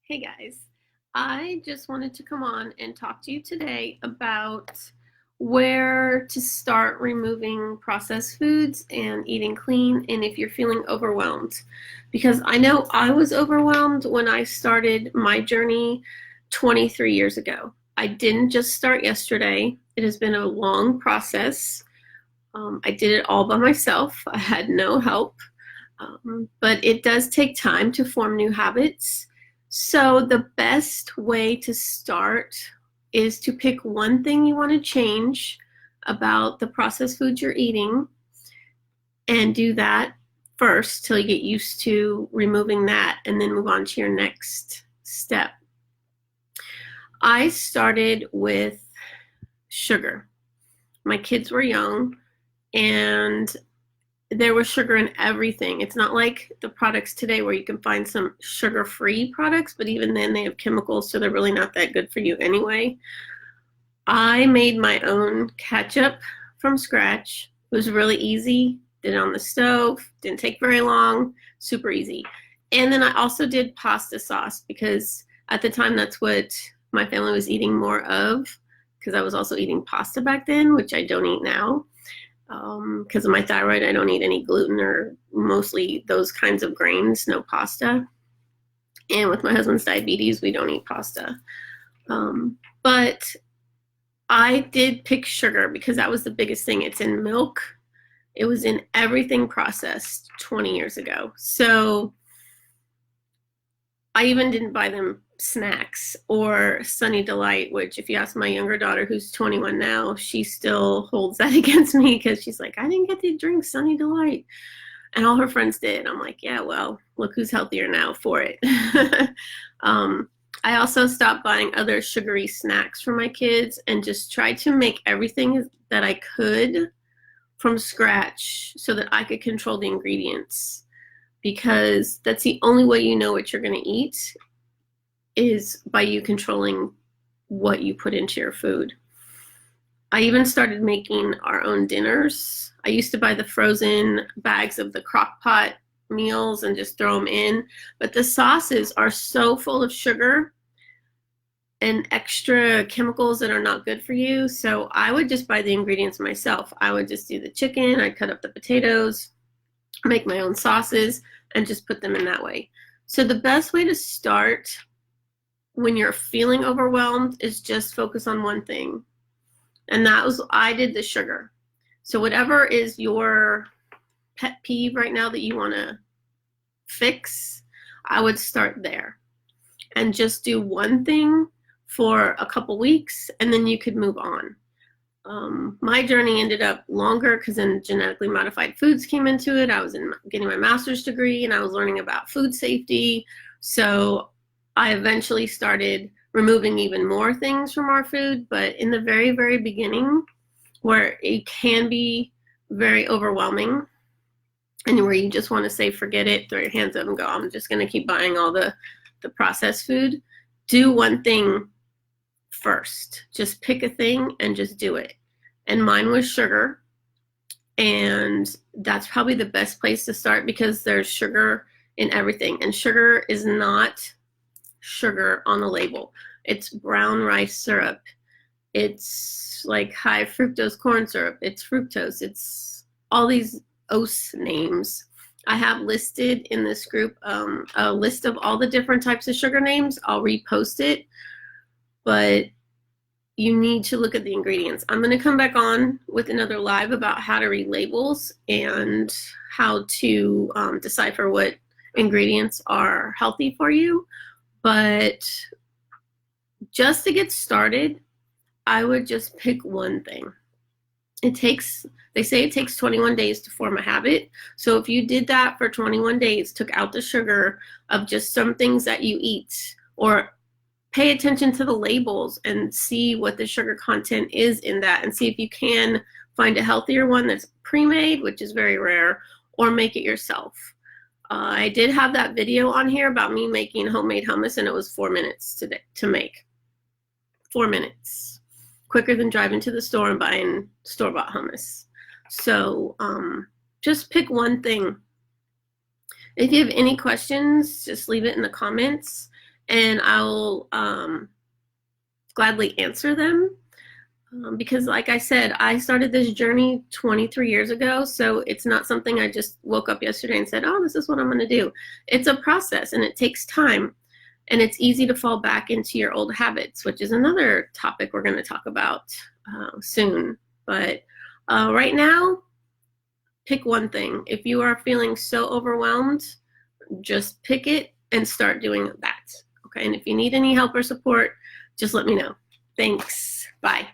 Hey guys, I just wanted to come on and talk to you today about where to start removing processed foods and eating clean, and if you're feeling overwhelmed. Because I know I was overwhelmed when I started my journey 23 years ago. I didn't just start yesterday, it has been a long process. I did it all by myself, I had no help. But it does take time to form new habits. So, the best way to start is to pick one thing you want to change about the processed foods you're eating and do that first till you get used to removing that and then move on to your next step. I started with sugar. My kids were young and there was sugar in everything. It's not like the products today where you can find some sugar-free products, but even then they have chemicals, so they're really not that good for you anyway. I made my own ketchup from scratch. It was really easy. Did it on the stove, didn't take very long, super easy. And then I also did pasta sauce because at the time that's what my family was eating more of, because I was also eating pasta back then, which I don't eat now. Because of my thyroid, I don't eat any gluten or mostly those kinds of grains, no pasta. And with my husband's diabetes, we don't eat pasta. But I did pick sugar because that was the biggest thing. It's in milk. It was in everything processed 20 years ago. So I even didn't buy them snacks or Sunny Delight, which if you ask my younger daughter who's 21 now, she still holds that against me because she's like, I didn't get to drink Sunny Delight. And all her friends did. I'm like, yeah, well, look who's healthier now for it. I also stopped buying other sugary snacks for my kids and just tried to make everything that I could from scratch so that I could control the ingredients, because that's the only way you know what you're going to eat is by you controlling what you put into your food. I even started making our own dinners. I used to buy the frozen bags of the crock pot meals and just throw them in, but the sauces are so full of sugar and extra chemicals that are not good for you. So I would just buy the ingredients myself. I would just do the chicken, I'd cut up the potatoes, make my own sauces, and just put them in that way. So the best way to start when you're feeling overwhelmed is just focus on one thing. And that was, I did the sugar. So whatever is your pet peeve right now that you want to fix, I would start there and just do one thing for a couple weeks and then you could move on. My journey ended up longer because then genetically modified foods came into it. I was getting my master's degree and I was learning about food safety. So I eventually started removing even more things from our food. But in the very, very beginning, where it can be very overwhelming and where you just want to say, forget it, throw your hands up and go, I'm just going to keep buying all the processed food, do one thing first. Just pick a thing and just do it. And mine was sugar. And that's probably the best place to start because there's sugar in everything. And sugar is not sugar on the label. It's brown rice syrup. It's like high fructose corn syrup. It's fructose. It's all these OS names. I have listed in this group a list of all the different types of sugar names. I'll repost it. But you need to look at the ingredients. I'm going to come back on with another live about how to read labels and how to decipher what ingredients are healthy for you. But just to get started, I would just pick one thing. They say it takes 21 days to form a habit. So if you did that for 21 days, took out the sugar of just some things that you eat, or pay attention to the labels and see what the sugar content is in that and see if you can find a healthier one that's pre-made, which is very rare, or make it yourself. I did have that video on here about me making homemade hummus and it was 4 minutes to make. 4 minutes. Quicker than driving to the store and buying store-bought hummus. So just pick one thing. If you have any questions, just leave it in the comments. and I'll gladly answer them. Because like I said, I started this journey 23 years ago, so it's not something I just woke up yesterday and said, oh, this is what I'm going to do. It's a process, and it takes time, and it's easy to fall back into your old habits, which is another topic we're going to talk about soon. But right now, pick one thing. If you are feeling so overwhelmed, just pick it and start doing that. Okay, and if you need any help or support, just let me know. Thanks. Bye.